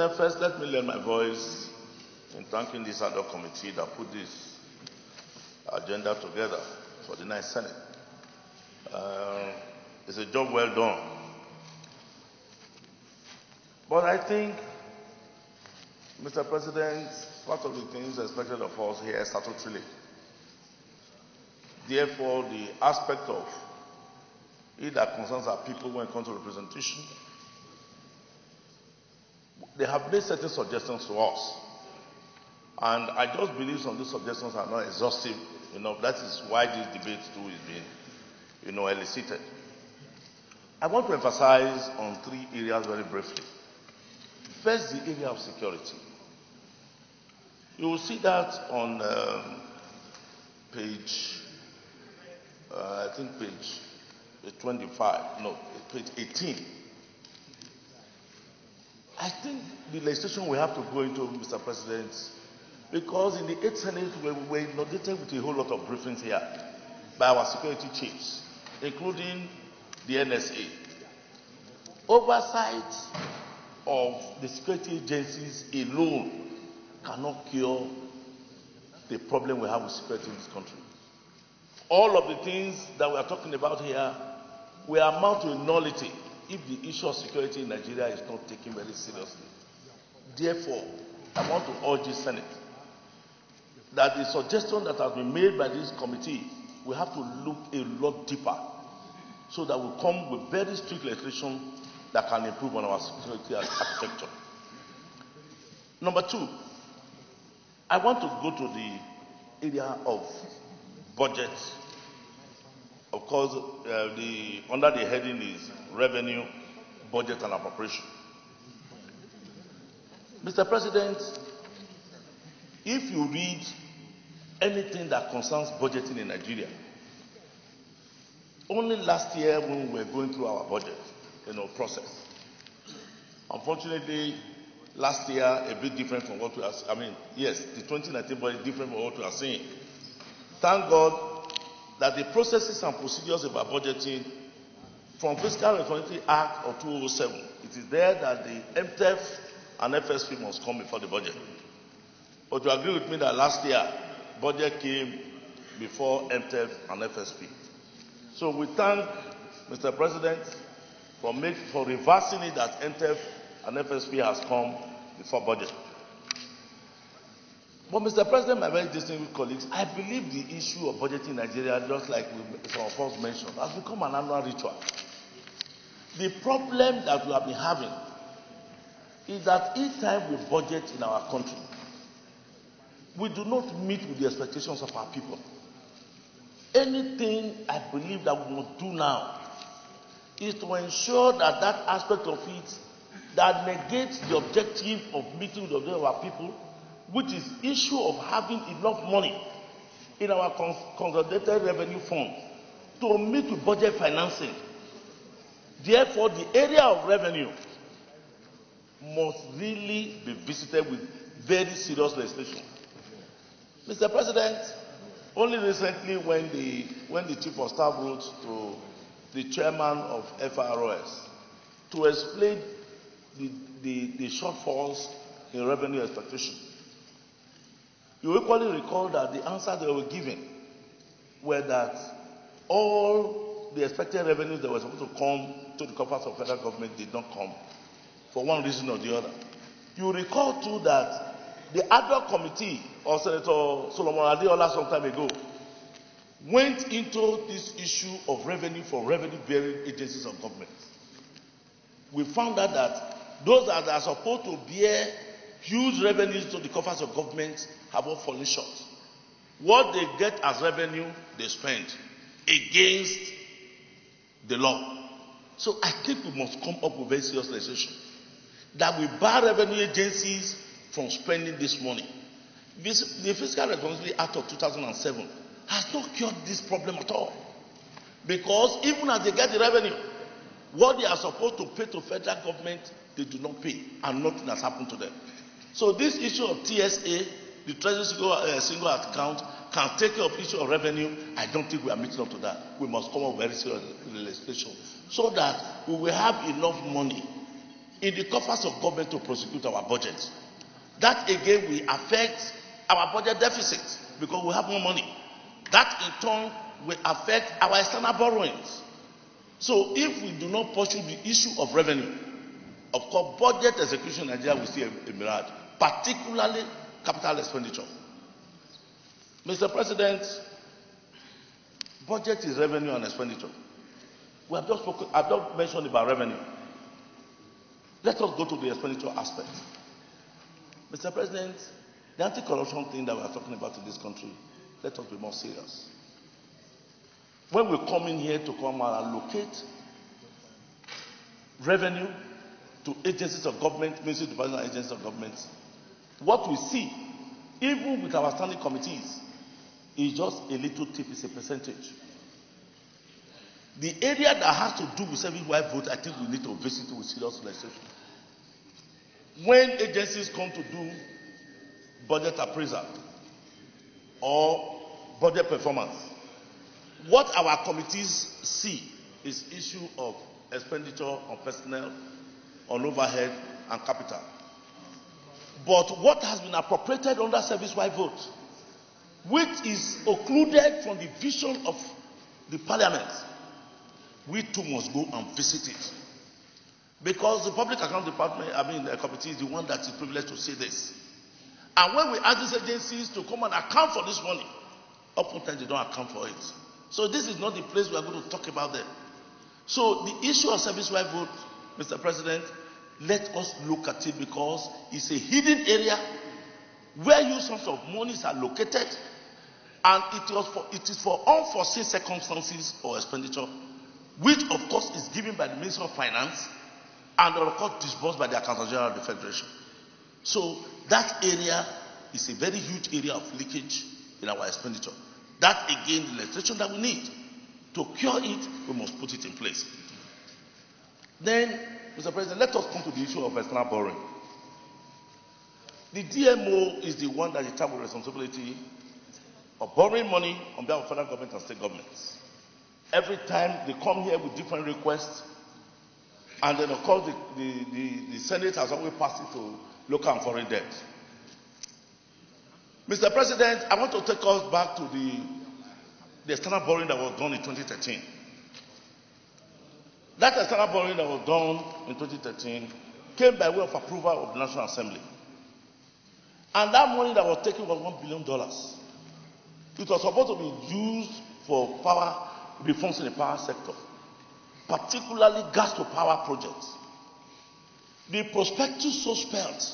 President, first let me lend my voice in thanking this ad hoc committee that put this agenda together for the next Senate. It's a job well done. But I think, Mr. President, part of the things expected of us here is statutorily. Therefore, the aspect of it that concerns our people when it comes to representation, they have made certain suggestions to us. And I just believe some of these suggestions are not exhaustive enough. That is why this debate too is being, elicited. I want to emphasize on 3 areas very briefly. First, the area of security. You will see that on page 25, no, page 18. I think the legislation we have to go into, Mr. President, because in the 8th Senate we were inundated with a whole lot of briefings here by our security chiefs, including the NSA. Oversight of the security agencies alone cannot cure the problem we have with security in this country. All of the things that we are talking about here will amount to a nullity if the issue of security in Nigeria is not taken very seriously. Therefore, I want to urge the Senate that the suggestion that has been made by this committee, we have to look a lot deeper so that we come with very strict legislation that can improve on our security architecture. Number 2, I want to go to the area of budget. Of course, under the heading is revenue, budget, and appropriation. Mr. President, if you read anything that concerns budgeting in Nigeria, only last year when we were going through our budget, process. Unfortunately, last year a bit different from what we are. Yes, the 2019 budget is different from what we are seeing. Thank God that the processes and procedures about budgeting from Fiscal Responsibility Act of 2007, it is there that the MTF and FSP must come before the budget. But you agree with me that last year, budget came before MTF and FSP. So we thank Mr. President for reversing it that MTF and FSP has come before budget. But Mr. President, my very distinguished colleagues, I believe the issue of budgeting in Nigeria, just like some of us mentioned, has become an annual ritual. The problem that we have been having is that each time we budget in our country, we do not meet with the expectations of our people. Anything I believe that we must do now is to ensure that that aspect of it that negates the objective of meeting with the objective of our people, which is issue of having enough money in our consolidated revenue fund to meet with budget financing. Therefore, the area of revenue must really be visited with very serious legislation. Mr. President, only recently when the Chief of Staff wrote to the Chairman of FROS to explain the shortfalls in revenue expectation, you equally recall that the answer they were given were that all the expected revenues that were supposed to come to the coffers of federal government did not come for one reason or the other. You recall too that the ad hoc committee of Senator Solomon Adeola some time ago went into this issue of revenue for revenue-bearing agencies of government. We found out that those that are supposed to bear huge revenues to the coffers of government have all fallen short. What they get as revenue, they spend against the law. So I think we must come up with very serious legislation that will bar revenue agencies from spending this money. The Fiscal Responsibility Act of 2007 has not cured this problem at all. Because even as they get the revenue, what they are supposed to pay to federal government, they do not pay, and nothing has happened to them. So this issue of TSA, the Treasury single account, can take care of issue of revenue. I don't think we are meeting up to that. We must come up with very serious legislation so that we will have enough money in the coffers of government to prosecute our budget. That again will affect our budget deficit because we have more money. That in turn will affect our external borrowings. So if we do not pursue the issue of revenue, of course, budget execution in Nigeria will see a mirage, particularly capital expenditure. Mr. President, budget is revenue and expenditure. We have just spoken, I've just mentioned about revenue. Let us go to the expenditure aspect. Mr. President, the anti-corruption thing that we are talking about in this country, let us be more serious. When we come in here to come and allocate revenue to agencies of government, ministry departments and agencies of government, what we see, even with our standing committees, is just a little tip, it's a percentage. The area that has to do with service-wide vote, I think we need to visit it with serious legislation. When agencies come to do budget appraisal or budget performance, what our committees see is issue of expenditure on personnel, on overhead and capital. But what has been appropriated under service-wide vote, which is occluded from the vision of the parliament, we too must go and visit it. Because the public account department, the committee is the one that is privileged to say this. And when we ask these agencies to come and account for this money, oftentimes they don't account for it. So this is not the place we are going to talk about them. So the issue of service-wide vote, Mr. President, let us look at it because it's a hidden area where huge sums of monies are located, and it is for unforeseen circumstances or expenditure, which of course is given by the Ministry of Finance and of course disbursed by the Accountant General of the Federation. So that area is a very huge area of leakage in our expenditure. That again, the legislation that we need to cure it, we must put it in place. Then, Mr. President, let us come to the issue of external borrowing. The DMO is the one that is charged with responsibility of borrowing money on behalf of federal government and state governments. Every time they come here with different requests, and then of course the Senate has always passed it to local and foreign debt. Mr. President, I want to take us back to the external borrowing that was done in 2013. That external borrowing that was done in 2013 came by way of approval of the National Assembly. And that money that was taken was $1 billion. It was supposed to be used for power reforms in the power sector, particularly gas to power projects. The prospectus so spelled,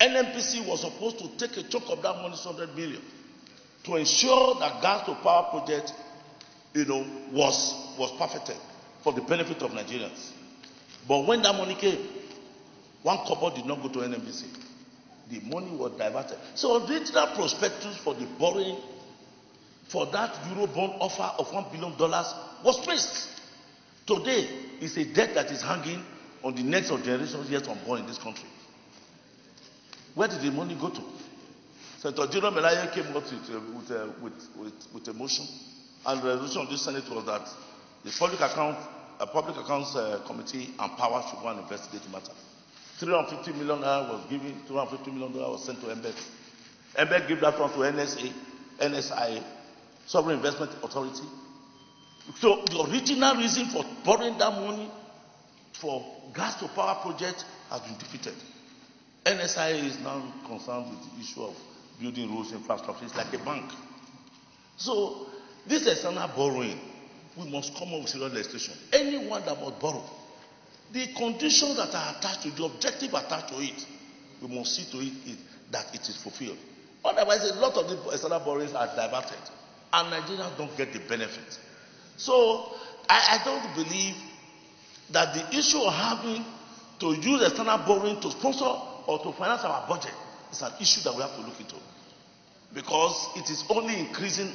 NNPC was supposed to take a chunk of that money, 100 billion, to ensure that gas to power project, was perfected for the benefit of Nigerians. But when that money came, one kobo did not go to NNPC. The money was diverted. So the original prospectus for the borrowing for that Eurobond offer of $1 billion was missed. Today is a debt that is hanging on the necks of generations yet unborn in this country. Where did the money go to? Senator Jiro Melaya came up with a motion, and the resolution of this Senate was that the Public Accounts Committee and Power should go and investigate the matter. $350 million was given, $250 million was sent to MBEC. MBEC gave that one to NSIA, Sovereign Investment Authority. So the original reason for borrowing that money for gas to power project has been defeated. NSIA is now concerned with the issue of building roads infrastructure. It's like a bank. So this external borrowing, we must come up with serious legislation. Anyone that must borrow, the conditions that are attached to the objective attached to it, we must see to it that it is fulfilled. Otherwise, a lot of the external borrowings are diverted, and Nigerians don't get the benefit. So I don't believe that the issue of having to use external borrowing to sponsor or to finance our budget is an issue that we have to look into, because it is only increasing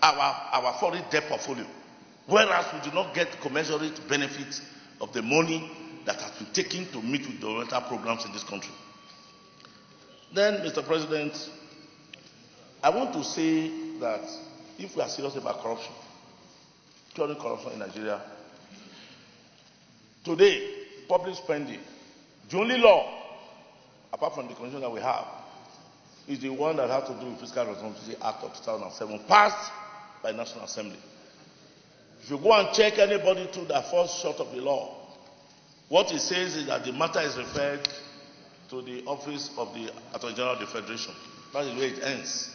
our foreign debt portfolio, whereas we do not get commensurate benefits of the money that has been taken to meet with the oriental programs in this country. Then, Mr. President, I want to say that if we are serious about corruption, curing corruption in Nigeria, today, public spending The only law, apart from the constitution that we have, is the one that has to do with Fiscal Responsibility Act of 2007, passed by National Assembly. If you go and check anybody too that falls short of the law, what it says is that the matter is referred to the office of the Attorney General of the Federation. That is where it ends.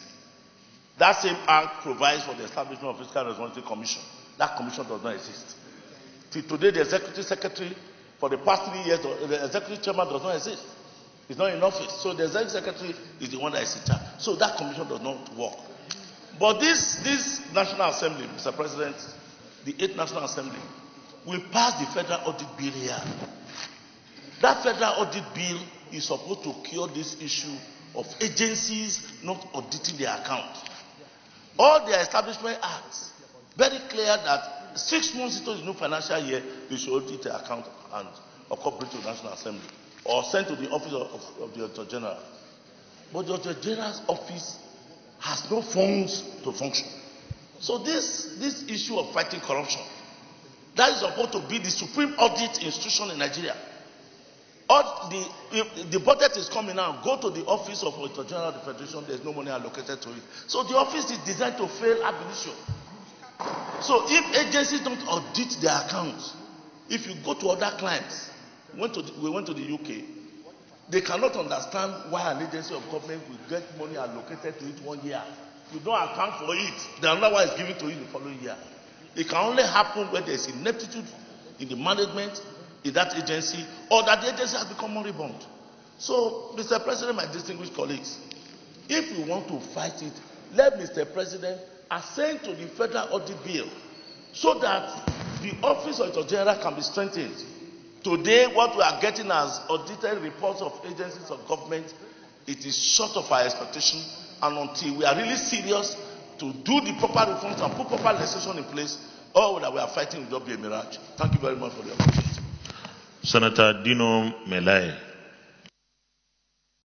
That same act provides for the establishment of Fiscal Responsibility Commission. That commission does not exist. Till today, the executive secretary, for the past 3 years, the executive chairman does not exist. He's not in office. So the executive secretary is the one that is in charge. So that commission does not work. But this National Assembly, Mr. President, the 8th National Assembly, will pass the Federal Audit Bill here. That Federal Audit Bill is supposed to cure this issue of agencies not auditing their account. All their establishment acts very clear that 6 months into the new financial year, they should audit their account and cooperate to the National Assembly or send to the office of the Auditor General. But the Auditor General's office has no funds to function. So this issue of fighting corruption, that is supposed to be the supreme audit institution in Nigeria. If the budget is coming now, go to the office of Auditor General of the Federation, there's no money allocated to it. So the office is designed to fail ab initio. So if agencies don't audit their accounts, if you go to other clients, we went to the UK, they cannot understand why an agency of government will get money allocated to it 1 year. You don't account for it, the another one is given to you the following year. It can only happen when there is ineptitude in the management in that agency, or that the agency has become moribund. So, Mr. President, my distinguished colleagues, if we want to fight it, let Mr. President assent to the Federal Audit Bill so that the Office of Auditor General can be strengthened. Today, what we are getting as audited reports of agencies of government, it is short of our expectation, and until we are really serious to do the proper reforms and put proper legislation in place, all that we are fighting will not be a mirage. Thank you very much for the opportunity. Senator Dino Melaye.